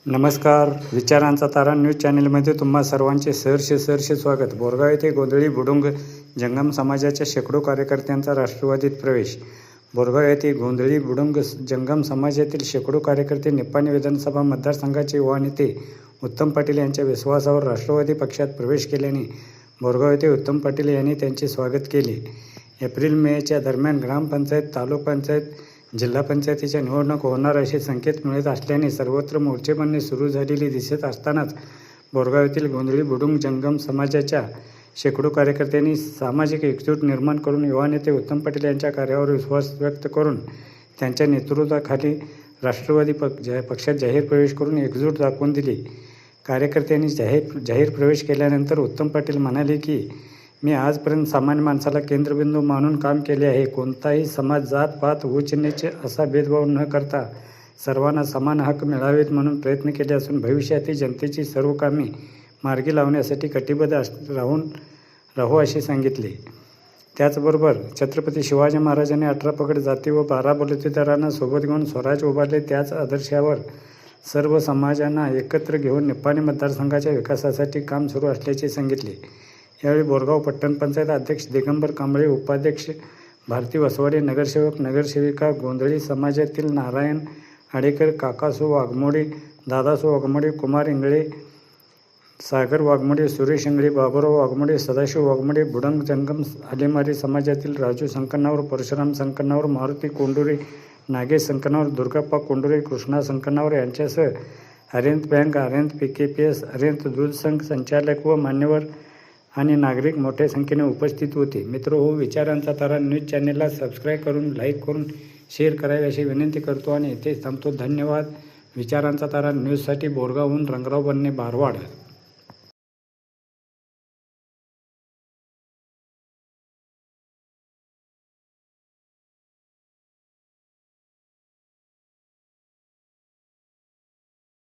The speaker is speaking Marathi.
नमस्कार. विचारांचा तारा न्यूज चॅनलमध्ये तुम्हा सर्वांचे सहर्ष स्वागत. बोरगाव येथे गोंधळी बुडुंग जंगम समाजाच्या शेकडो कार्यकर्त्यांचा राष्ट्रवादीत प्रवेश. बोरगाव येथे गोंधळी बुडुंग जंगम समाजातील शेकडो कार्यकर्ते निपाणी विधानसभा मतदारसंघाचे युवा नेते उत्तम पाटील यांच्या विश्वासावर राष्ट्रवादी पक्षात प्रवेश केल्याने बोरगाव येथे उत्तम पाटील यांनी त्यांचे स्वागत केले. एप्रिल-मेच्या दरम्यान ग्रामपंचायत, तालुका पंचायत, जिल्हा पंचायतीच्या निवडणूक होणार असे संकेत मिळत असल्याने सर्वत्र मोर्चेबंदी सुरू झालेली दिसत असतानाच बोरगाव येथील गोंधळी बुडुंग जंगम समाजाच्या शेकडो कार्यकर्त्यांनी सामाजिक एकजूट निर्माण करून युवा नेते उत्तम पाटील यांच्या कार्यावर विश्वास व्यक्त करून त्यांच्या नेतृत्वाखाली राष्ट्रवादी पक्षात जाहीर प्रवेश करून एकजूट दाखवून दिली. कार्यकर्त्यांनी जाहीर प्रवेश केल्यानंतर उत्तम पाटील म्हणाले की मी आजपर्यंत सामान्य माणसाला केंद्रबिंदू मानून काम केले आहे. कोणताही समाज, जात, पात, उच्च नीच असा भेदभाव न करता सर्वांना समान हक्क मिळावेत म्हणून प्रयत्न केले असून भविष्यातील जनतेची सर्व कामे मार्गी लावण्यासाठी कटिबद्ध राहू असे सांगितले. त्याचबरोबर छत्रपती शिवाजी महाराजांनी 18 पगड जाती व 12 बलुतेदारांना सोबत घेऊन स्वराज उभारले. त्याच आदर्शावर सर्व समाजांना एकत्र घेऊन निपाणी मतदारसंघाच्या विकासासाठी काम सुरू असल्याचे सांगितले. यावेळी बोरगाव पट्टण पंचायत अध्यक्ष दिगंबर कांबळे, उपाध्यक्ष भारती वसवाडे, नगरसेवक, नगरसेविका, गोंधळी समाजातील नारायण आडेकर, काकासो वाघमोडे, दादासो वाघमोडे, कुमार इंगळे, सागर वाघमोडे, सुरेश इंगळे, बाबुराव वाघमोडे, सदाशिव वाघमोडे, बुडंग जंगम आलेमारी समाजातील राजू संकनावर, परशुराम संकनावर, मारुती कोंडुरे, नागेश संकनावर, दुर्गाप्पा कोंडुरे, कृष्णा संकनावर यांच्यासह अरिहंत बँक, अरिहंत PKPS, अरिहंत दूध संघ संचालक व मान्यवर आणि नागरिक मोठ्या संख्येने उपस्थित होते. मित्रहो, विचारांचा तारा न्यूज चॅनेलला सबस्क्राईब करून, लाईक करून, शेअर करावे अशी विनंती करतो आणि इथेच थांबतो. धन्यवाद. विचारांचा तारा न्यूजसाठी बोरगावहून रंगराव बन्ने, बारवाड.